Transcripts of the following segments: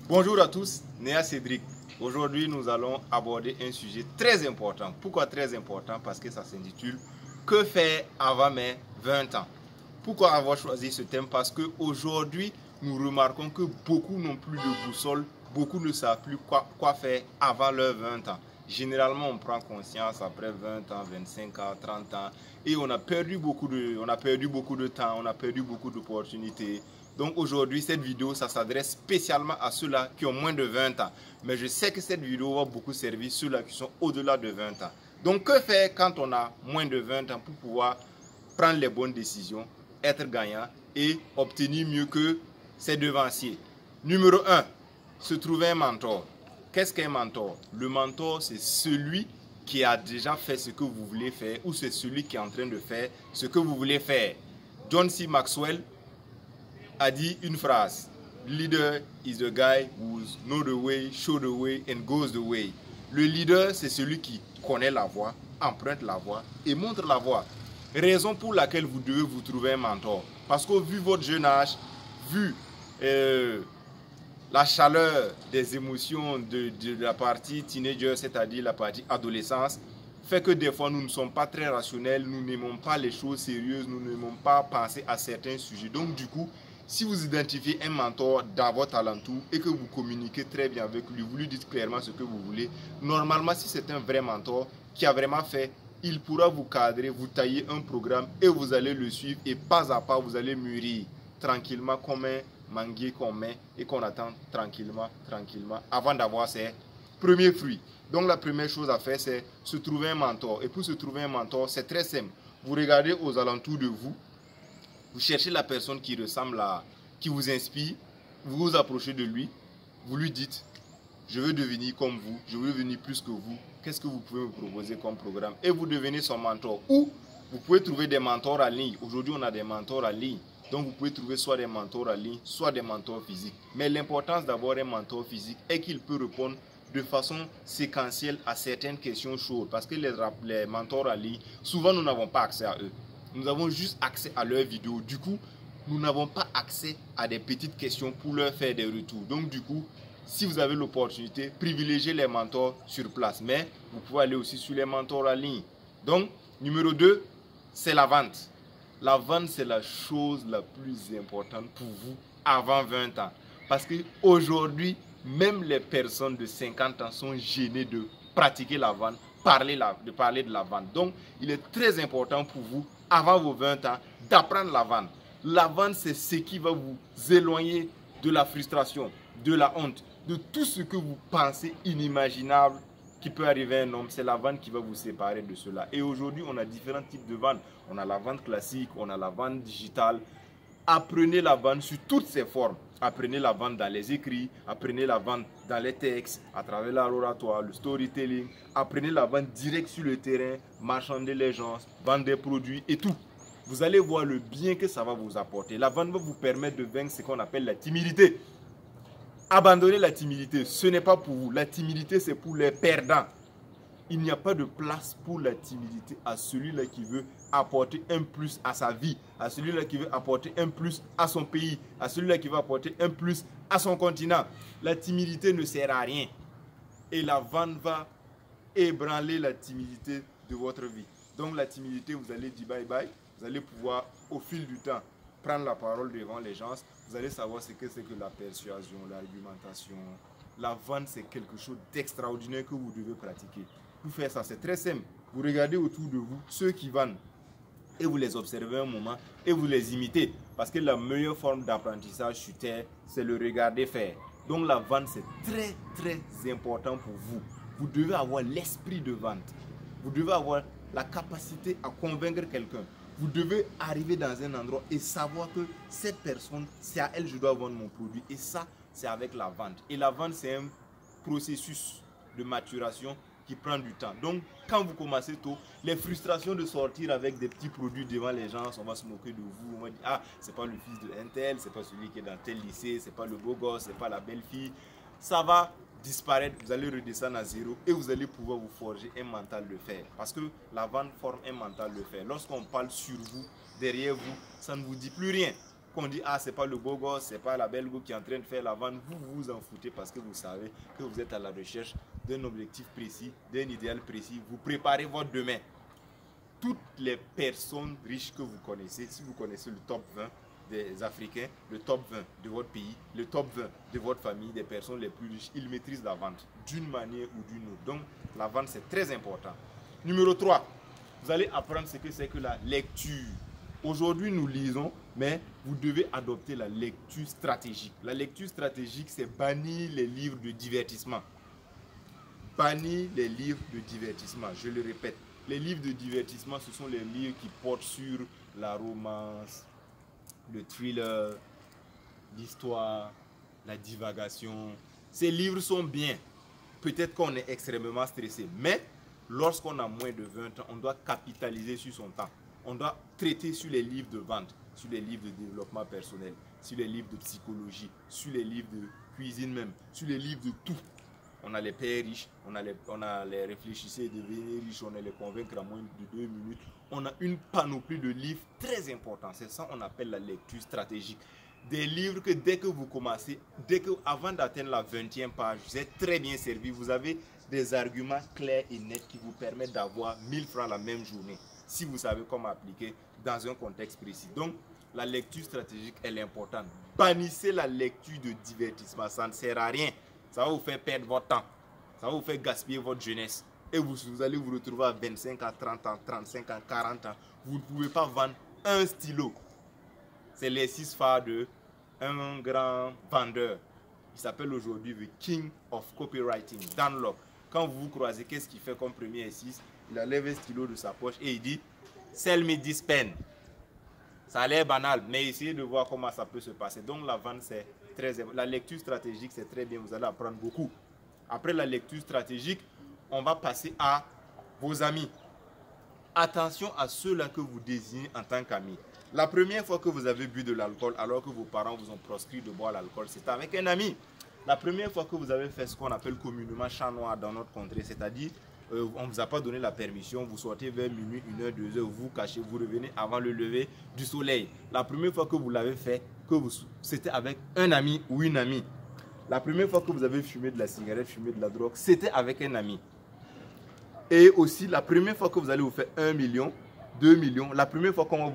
Bonjour à tous, Néa Cédric. Aujourd'hui, nous allons aborder un sujet très important. Pourquoi très important? Parce que ça s'intitule « Que faire avant mes 20 ans ?» Pourquoi avoir choisi ce thème? Parce qu'aujourd'hui, nous remarquons que beaucoup n'ont plus de boussole, beaucoup ne savent plus quoi faire avant leurs 20 ans. Généralement, on prend conscience après 20 ans, 25 ans, 30 ans et on a perdu beaucoup de temps, on a perdu beaucoup d'opportunités. Donc aujourd'hui, cette vidéo, ça s'adresse spécialement à ceux-là qui ont moins de 20 ans. Mais je sais que cette vidéo va beaucoup servir ceux-là qui sont au-delà de 20 ans. Donc que faire quand on a moins de 20 ans pour pouvoir prendre les bonnes décisions, être gagnant et obtenir mieux que ses devanciers? Numéro 1, se trouver un mentor. Qu'est-ce qu'un mentor? Le mentor, c'est celui qui a déjà fait ce que vous voulez faire ou c'est celui qui est en train de faire ce que vous voulez faire. John C. Maxwell a dit une phrase: leader is the guy who knows the way, show the way and goes the way. Le leader, c'est celui qui connaît la voie, emprunte la voie et montre la voie. Raison pour laquelle vous devez vous trouver un mentor. Parce que vu votre jeune âge, vu la chaleur des émotions de la partie teenager, c'est-à-dire la partie adolescence, fait que des fois nous ne sommes pas très rationnels, nous n'aimons pas les choses sérieuses, nous n'aimons pas penser à certains sujets. Donc du coup, si vous identifiez un mentor dans votre alentour et que vous communiquez très bien avec lui, vous lui dites clairement ce que vous voulez, normalement si c'est un vrai mentor qui a vraiment fait, il pourra vous cadrer, vous tailler un programme et vous allez le suivre et pas à pas vous allez mûrir tranquillement comme un manguier qu'on met et qu'on attend tranquillement avant d'avoir ses premiers fruits. Donc la première chose à faire, c'est se trouver un mentor. Et pour se trouver un mentor, c'est très simple. Vous regardez aux alentours de vous, vous cherchez la personne qui ressemble qui vous inspire, vous vous approchez de lui, vous lui dites: je veux devenir comme vous, je veux devenir plus que vous, qu'est-ce que vous pouvez me proposer comme programme? Et vous devenez son mentor. Ou vous pouvez trouver des mentors en ligne. Aujourd'hui, on a des mentors en ligne. Donc vous pouvez trouver soit des mentors en ligne, soit des mentors physiques. Mais l'importance d'avoir un mentor physique est qu'il peut répondre de façon séquentielle à certaines questions chaudes. Parce que les mentors en ligne, souvent nous n'avons pas accès à eux. Nous avons juste accès à leurs vidéos. Du coup, nous n'avons pas accès à des petites questions pour leur faire des retours. Donc du coup, si vous avez l'opportunité, privilégiez les mentors sur place. Mais vous pouvez aller aussi sur les mentors en ligne. Donc, numéro 2, c'est la vente. La vente, c'est la chose la plus importante pour vous avant 20 ans. Parce qu'aujourd'hui, même les personnes de 50 ans sont gênées de pratiquer la vente, de parler de la vente. Donc, il est très important pour vous, avant vos 20 ans, d'apprendre la vente. La vente, c'est ce qui va vous éloigner de la frustration, de la honte, de tout ce que vous pensez inimaginable qui peut arriver à un homme. C'est la vente qui va vous séparer de cela. Et aujourd'hui, on a différents types de ventes. On a la vente classique, on a la vente digitale. Apprenez la vente sur toutes ses formes. Apprenez la vente dans les écrits, apprenez la vente dans les textes, à travers l'oratoire, le storytelling. Apprenez la vente direct sur le terrain, marchander les gens, vendre des produits et tout. Vous allez voir le bien que ça va vous apporter. La vente va vous permettre de vaincre ce qu'on appelle la timidité. Abandonnez la timidité, ce n'est pas pour vous. La timidité, c'est pour les perdants. Il n'y a pas de place pour la timidité à celui-là qui veut apporter un plus à sa vie, à celui-là qui veut apporter un plus à son pays, à celui-là qui veut apporter un plus à son continent. La timidité ne sert à rien. Et la vente va ébranler la timidité de votre vie. Donc la timidité, vous allez dire bye bye. Vous allez pouvoir, au fil du temps, prendre la parole devant les gens. Vous allez savoir ce que c'est que la persuasion, l'argumentation. La vente, c'est quelque chose d'extraordinaire que vous devez pratiquer. Pour faire ça, c'est très simple. Vous regardez autour de vous ceux qui vendent et vous les observez un moment et vous les imitez. Parce que la meilleure forme d'apprentissage sur terre, c'est le regarder faire. Donc la vente, c'est très très important pour vous. Vous devez avoir l'esprit de vente. Vous devez avoir la capacité à convaincre quelqu'un. Vous devez arriver dans un endroit et savoir que cette personne, c'est à elle que je dois vendre mon produit. Et ça, c'est avec la vente. Et la vente, c'est un processus de maturation qui prend du temps. Donc, quand vous commencez tôt, les frustrations de sortir avec des petits produits devant les gens, on va se moquer de vous. On va dire: ah, c'est pas le fils de un tel, c'est pas celui qui est dans tel lycée, c'est pas le beau gosse, c'est pas la belle fille. Ça va disparaître, vous allez redescendre à zéro et vous allez pouvoir vous forger un mental de fer. Parce que la vente forme un mental de fer. Lorsqu'on parle sur vous, derrière vous, ça ne vous dit plus rien. qu'on dit, ah, c'est pas le beau gosse, c'est pas la belle go qui est en train de faire la vente, vous vous en foutez parce que vous savez que vous êtes à la recherche d'un objectif précis, d'un idéal précis. Vous préparez votre demain. Toutes les personnes riches que vous connaissez, si vous connaissez le top 20 des Africains, le top 20 de votre pays, le top 20 de votre famille, des personnes les plus riches, ils maîtrisent la vente d'une manière ou d'une autre. Donc, la vente, c'est très important. Numéro 3, vous allez apprendre ce que c'est que la lecture. Aujourd'hui, nous lisons, mais vous devez adopter la lecture stratégique. La lecture stratégique, c'est bannir les livres de divertissement. Bannir les livres de divertissement, je le répète. Les livres de divertissement, ce sont les livres qui portent sur la romance, le thriller, l'histoire, la divagation. Ces livres sont bien. Peut-être qu'on est extrêmement stressé, mais lorsqu'on a moins de 20 ans, on doit capitaliser sur son temps. On doit traiter sur les livres de vente, sur les livres de développement personnel, sur les livres de psychologie, sur les livres de cuisine même, sur les livres de tout. On a les pères riches, on a les réfléchissez, devenir riches, on a les convaincre en moins de 2 minutes. On a une panoplie de livres très importants. C'est ça qu'on appelle la lecture stratégique. Des livres que dès que vous commencez, avant d'atteindre la 20e page, vous êtes très bien servi. Vous avez des arguments clairs et nets qui vous permettent d'avoir 1000 francs la même journée, si vous savez comment appliquer dans un contexte précis. Donc, la lecture stratégique, elle est importante. Bannissez la lecture de divertissement, ça ne sert à rien. Ça va vous faire perdre votre temps. Ça va vous faire gaspiller votre jeunesse. Et vous allez vous retrouver à 25 ans, 30 ans, 35 ans, 40 ans. Vous ne pouvez pas vendre un stylo. C'est les 6 phares d'un grand vendeur. Il s'appelle aujourd'hui The King of Copywriting, Dan Lok. Quand vous vous croisez, qu'est-ce qu'il fait comme premier exercice? Il enlève un stylo de sa poche et il dit « Sell me this pen ». Ça a l'air banal, mais essayez de voir comment ça peut se passer. Donc la vente, c'est très important. La lecture stratégique, c'est très bien. Vous allez apprendre beaucoup. Après la lecture stratégique, on va passer à vos amis. Attention à ceux-là que vous désignez en tant qu'amis. La première fois que vous avez bu de l'alcool, alors que vos parents vous ont proscrit de boire l'alcool, c'est avec un ami. La première fois que vous avez fait ce qu'on appelle communément chat noir dans notre contrée, c'est-à-dire on ne vous a pas donné la permission, vous sortez vers minuit, 1h, 2h, vous vous cachez, vous revenez avant le lever du soleil. La première fois que vous l'avez fait, c'était avec un ami ou une amie. La première fois que vous avez fumé de la cigarette, fumé de la drogue, c'était avec un ami. Et aussi, la première fois que vous allez vous faire 1 million, 2 millions, la première fois qu'on va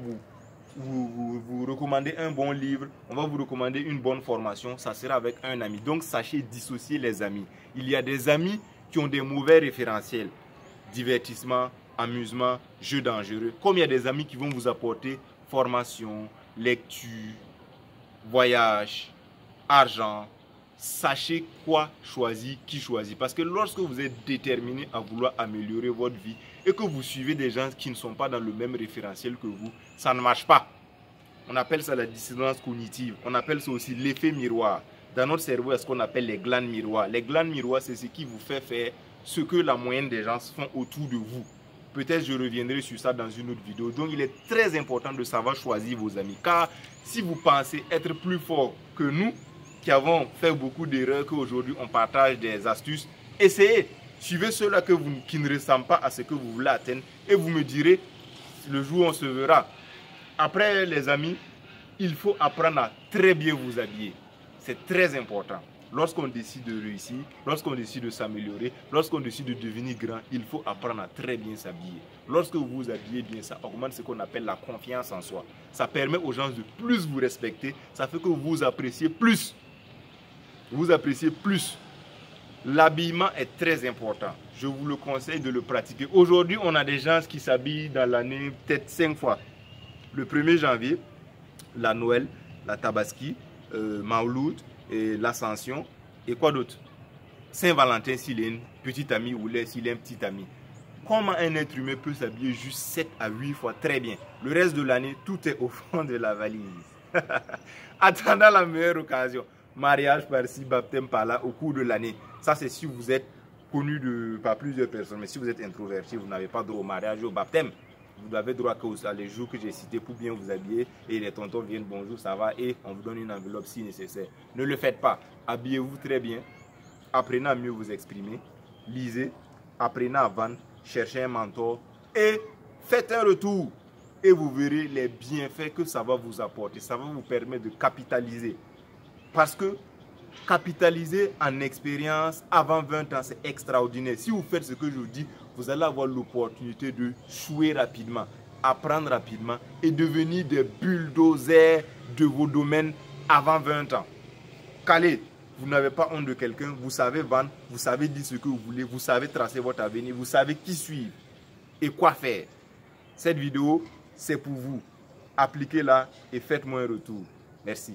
vous recommander un bon livre, on va vous recommander une bonne formation, ça sera avec un ami. Donc, sachez dissocier les amis. Il y a des amis qui ont des mauvais référentiels. Divertissement, amusement, jeux dangereux. Comme il y a des amis qui vont vous apporter formation, lecture, voyage, argent. Sachez quoi choisir, qui choisir. Parce que lorsque vous êtes déterminé à vouloir améliorer votre vie et que vous suivez des gens qui ne sont pas dans le même référentiel que vous, ça ne marche pas. On appelle ça la dissonance cognitive. On appelle ça aussi l'effet miroir. Dans notre cerveau, il y a ce qu'on appelle les glandes miroirs. Les glandes miroirs, c'est ce qui vous fait faire ce que la moyenne des gens font autour de vous. Peut-être je reviendrai sur ça dans une autre vidéo. Donc, il est très important de savoir choisir vos amis. Car si vous pensez être plus fort que nous, qui avons fait beaucoup d'erreurs, qu'aujourd'hui on partage des astuces, essayez. Suivez ceux-là qui ne ressemblent pas à ce que vous voulez atteindre et vous me direz le jour où on se verra. Après, les amis, il faut apprendre à très bien vous habiller. C'est très important. Lorsqu'on décide de réussir, lorsqu'on décide de s'améliorer, lorsqu'on décide de devenir grand, il faut apprendre à très bien s'habiller. Lorsque vous vous habillez bien, ça augmente ce qu'on appelle la confiance en soi. Ça permet aux gens de plus vous respecter. Ça fait que vous vous appréciez plus. Vous appréciez plus. L'habillement est très important. Je vous le conseille de le pratiquer. Aujourd'hui, on a des gens qui s'habillent dans l'année peut-être 5 fois. Le 1er janvier, la Noël, la Tabaski, Mauloud, et l'Ascension. Et quoi d'autre? Saint-Valentin s'il est une petite amie ou s'il est un petit ami. Comment un être humain peut s'habiller juste 7 à 8 fois? Très bien. Le reste de l'année, tout est au fond de la valise. Attendant la meilleure occasion. Mariage par-ci, baptême par-là au cours de l'année. Ça, c'est si vous êtes connu par plusieurs personnes. Mais si vous êtes introverti, vous n'avez pas droit au mariage et au baptême. Vous avez droit à les jours que j'ai cités pour bien vous habiller. Et les tontons viennent, bonjour, ça va. Et on vous donne une enveloppe si nécessaire. Ne le faites pas. Habillez-vous très bien. Apprenez à mieux vous exprimer. Lisez. Apprenez à vendre. Cherchez un mentor. Et faites un retour. et vous verrez les bienfaits que ça va vous apporter. Ça va vous permettre de capitaliser. Parce que capitaliser en expérience avant 20 ans, c'est extraordinaire. Si vous faites ce que je vous dis, vous allez avoir l'opportunité de jouer rapidement, apprendre rapidement et devenir des bulldozers de vos domaines avant 20 ans. Calé, vous n'avez pas honte de quelqu'un, vous savez vendre, vous savez dire ce que vous voulez, vous savez tracer votre avenir, vous savez qui suivre et quoi faire. Cette vidéo, c'est pour vous. Appliquez-la et faites-moi un retour. Merci.